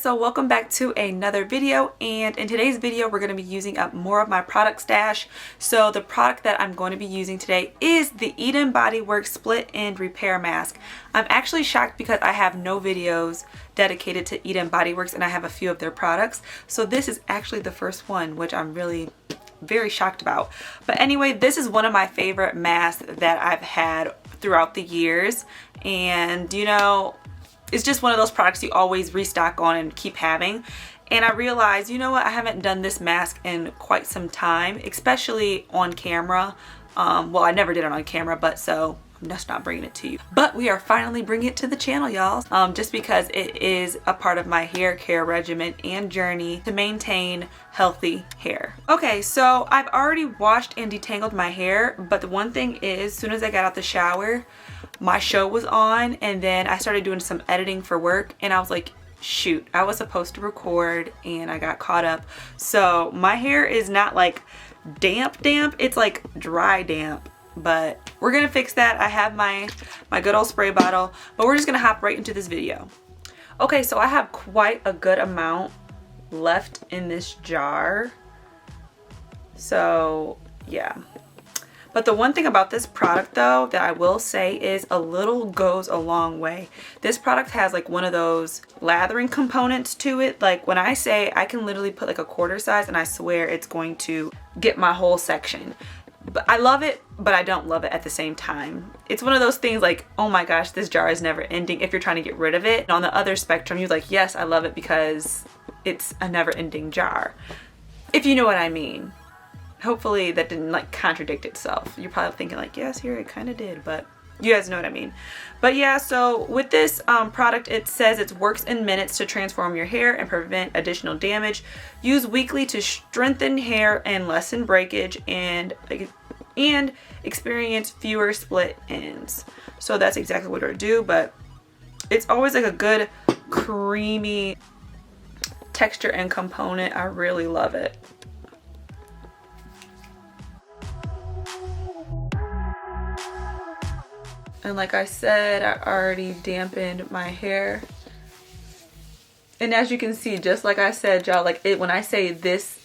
so welcome back to another video, and in today's video we're going to be using up more of my product stash. So the product that I'm going to be using today is the BodyWorks Split End Repair Mask. I'm actually shocked because I have no videos dedicated to BodyWorks and I have a few of their products. So this is actually the first one, which I'm really very shocked about. But anyway, this is one of my favorite masks that I've had throughout the years, and you know, it's just one of those products you always restock on and keep having. And I realized, you know what, I haven't done this mask in quite some time, especially on camera. Well, I never did it on camera, but so I'm just not bringing it to you. But we are finally bringing it to the channel, y'all. Just because it is a part of my hair care regimen and journey to maintain healthy hair. Okay, so I've already washed and detangled my hair, but the one thing is, as soon as I got out the shower, my show was on, and then I started doing some editing for work, and I was like, shoot, I was supposed to record and I got caught up. So my hair is not like damp, it's like dry damp, but we're gonna fix that. I have my good old spray bottle, but we're just gonna hop right into this video. Okay, so I have quite a good amount left in this jar. So yeah. But the one thing about this product though that I will say is a little goes a long way. This product has like one of those lathering components to it. Like when I say I can literally put like a quarter size, and I swear it's going to get my whole section. But I love it, but I don't love it at the same time. It's one of those things like, oh my gosh, this jar is never ending if you're trying to get rid of it. And on the other spectrum, you're like, yes, I love it because it's a never ending jar. If you know what I mean. Hopefully that didn't like contradict itself. You're probably thinking like, yes, here it kind of did, but you guys know what I mean. But yeah, so with this product, it says it works in minutes to transform your hair and prevent additional damage. Use weekly to strengthen hair and lessen breakage and experience fewer split ends. So that's exactly what it'll do, but it's always like a good creamy texture and component. I really love it. And like I said, I already dampened my hair. And as you can see, just like I said, y'all, like when I say this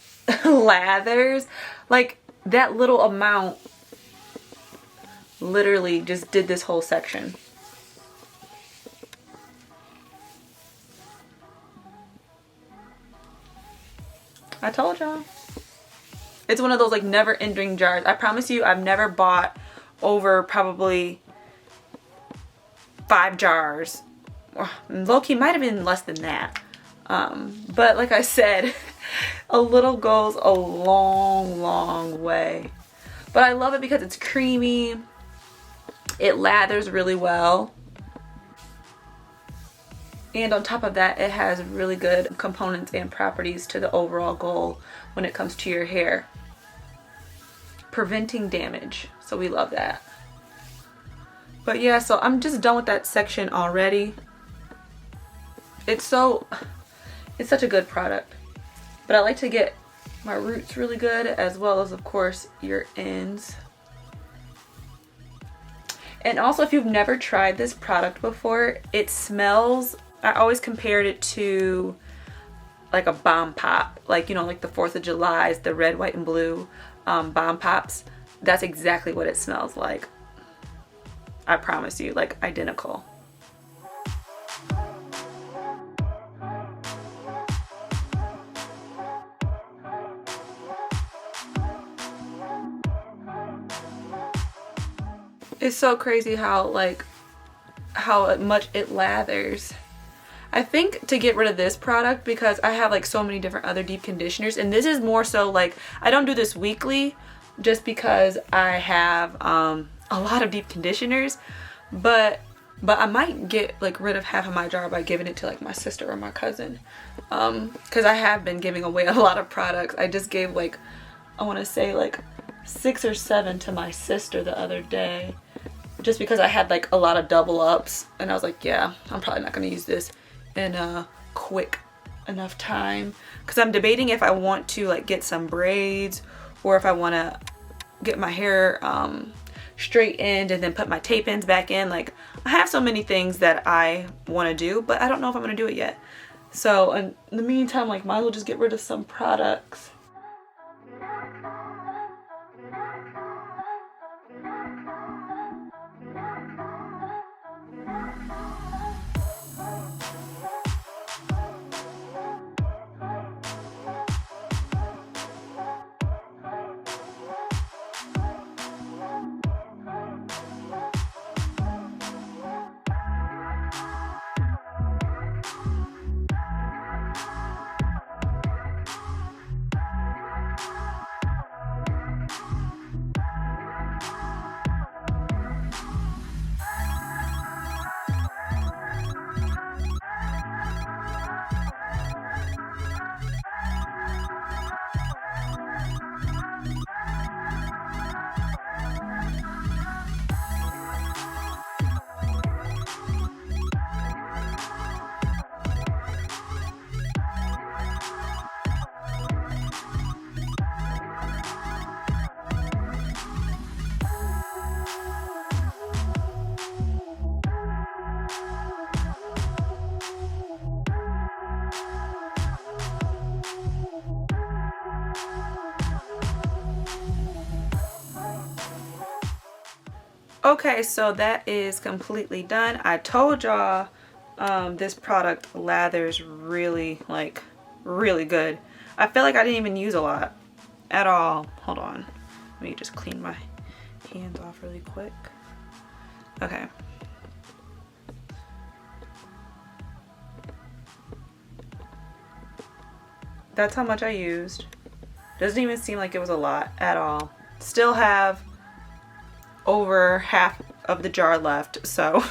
lathers, like that little amount literally just did this whole section. I told y'all. It's one of those like never ending jars. I promise you, I've never bought over probably 5 jars. Low-key might have been less than that. But like I said, a little goes a long way. But I love it because it's creamy. It lathers really well. And on top of that, it has really good components and properties to the overall goal when it comes to your hair. Preventing damage. So we love that. But yeah, so I'm just done with that section already. It's such a good product. But I like to get my roots really good, as well as of course your ends. And also, if you've never tried this product before, it smells, I always compared it to like a bomb pop. Like, you know, like the 4th of July's, the red, white, and blue bomb pops. That's exactly what it smells like. I promise you, like identical. It's so crazy how much it lathers. I think to get rid of this product, because I have like so many different other deep conditioners, and this is more so like, I don't do this weekly just because I have a lot of deep conditioners, but I might get like rid of half of my jar by giving it to like my sister or my cousin, because I have been giving away a lot of products. I just gave like, I want to say like 6 or 7 to my sister the other day, just because I had like a lot of double ups, and I was like, yeah, I'm probably not going to use this in a quick enough time, because I'm debating if I want to like get some braids, or if I want to get my hair straightened and then put my tape ends back in. Like, I have so many things that I want to do, but I don't know if I'm going to do it yet. So in the meantime, like, might as well just get rid of some products. Okay, so that is completely done. I told y'all this product lathers really, like, really good. I feel like I didn't even use a lot at all. Hold on. Let me just clean my hands off really quick. Okay. That's how much I used. Doesn't even seem like it was a lot at all. Still have over half of the jar left, so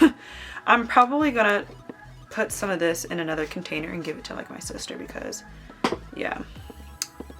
I'm probably gonna put some of this in another container and give it to like my sister, because yeah,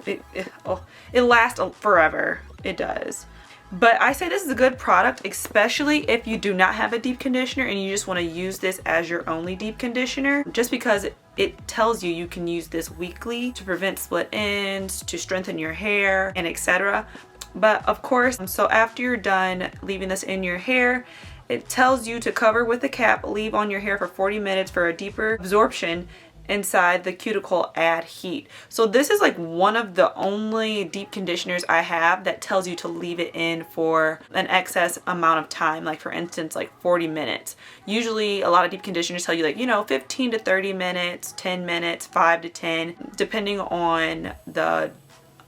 it lasts forever. It does. But I say this is a good product, especially if you do not have a deep conditioner and you just want to use this as your only deep conditioner, just because it tells you you can use this weekly to prevent split ends, to strengthen your hair, and etc. But of course, so after you're done leaving this in your hair, it tells you to cover with a cap, leave on your hair for 40 minutes for a deeper absorption inside the cuticle, add heat. So this is like one of the only deep conditioners I have that tells you to leave it in for an excess amount of time, like for instance like 40 minutes. Usually a lot of deep conditioners tell you like, you know, 15 to 30 minutes, 10 minutes, 5 to 10, depending on the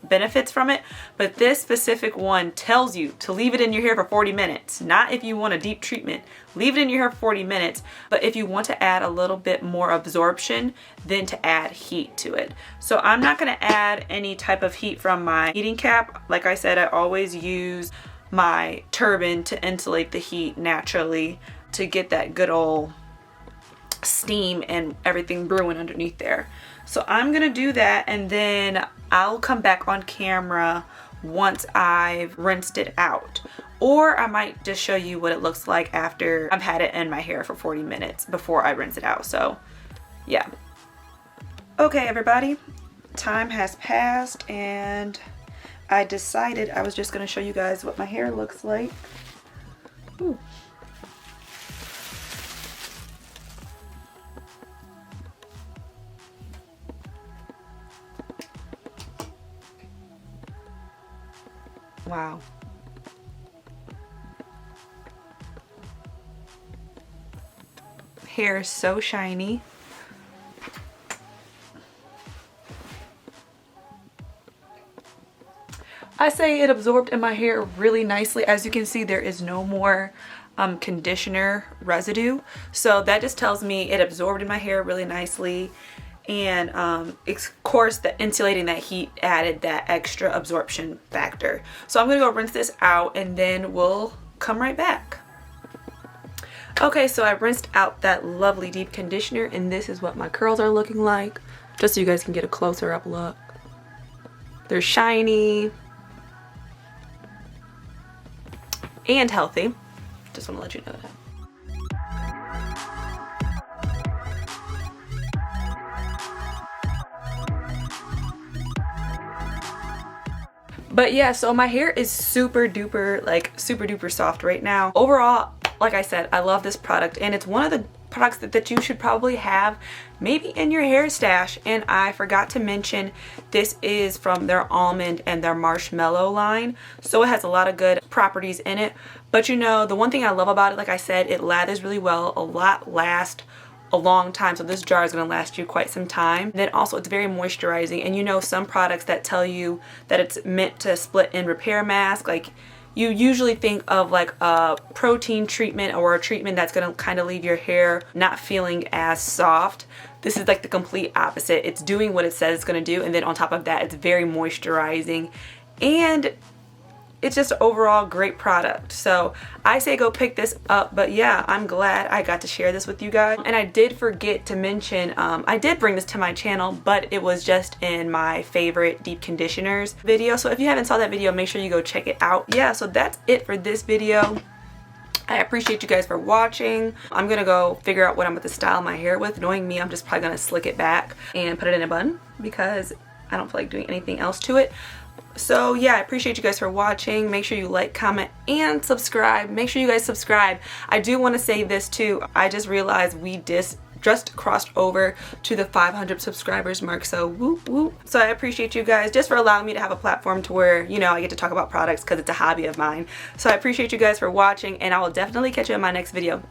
benefits from it. But this specific one tells you to leave it in your hair for 40 minutes. Not if you want a deep treatment, leave it in your hair for 40 minutes, but if you want to add a little bit more absorption, then to add heat to it. So I'm not going to add any type of heat from my heating cap. Like I said, I always use my turban to insulate the heat naturally to get that good old steam and everything brewing underneath there. So I'm gonna do that, and then I'll come back on camera once I've rinsed it out. Or I might just show you what it looks like after I've had it in my hair for 40 minutes before I rinse it out. So yeah. Okay everybody, time has passed and I decided I was just gonna show you guys what my hair looks like. Ooh. Wow. Hair is so shiny. I say it absorbed in my hair really nicely. As you can see, there is no more conditioner residue. So that just tells me it absorbed in my hair really nicely. And of course the insulating that heat added that extra absorption factor. So I'm gonna go rinse this out and then we'll come right back. Okay, so I rinsed out that lovely deep conditioner and this is what my curls are looking like, just so you guys can get a closer up look. They're shiny and healthy. Just want to let you know that. But yeah, so my hair is super duper, like super duper soft right now. Overall, like I said, I love this product and it's one of the products that you should probably have maybe in your hair stash. And I forgot to mention, this is from their Almond and their Marshmallow line, so it has a lot of good properties in it. But you know, the one thing I love about it, like I said, it lathers really well. A lot lasts a long time, so this jar is going to last you quite some time. And then also it's very moisturizing, and you know, some products that tell you that it's meant to split and repair mask, like you usually think of like a protein treatment or a treatment that's going to kind of leave your hair not feeling as soft. This is like the complete opposite. It's doing what it says it's going to do, and then on top of that, it's very moisturizing, and it's just an overall great product. So I say go pick this up. But yeah, I'm glad I got to share this with you guys. And I did forget to mention, I did bring this to my channel, but it was just in my favorite deep conditioners video. So if you haven't saw that video, make sure you go check it out. Yeah, so that's it for this video. I appreciate you guys for watching. I'm gonna go figure out what I'm going to style my hair with. Knowing me, I'm just probably gonna slick it back and put it in a bun because I don't feel like doing anything else to it. So yeah, I appreciate you guys for watching. Make sure you like, comment, and subscribe. Make sure you guys subscribe. I do want to say this too. I just realized we just crossed over to the 500 subscribers mark, so whoop whoop. So I appreciate you guys just for allowing me to have a platform to where, you know, I get to talk about products because it's a hobby of mine. So I appreciate you guys for watching, and I will definitely catch you in my next video.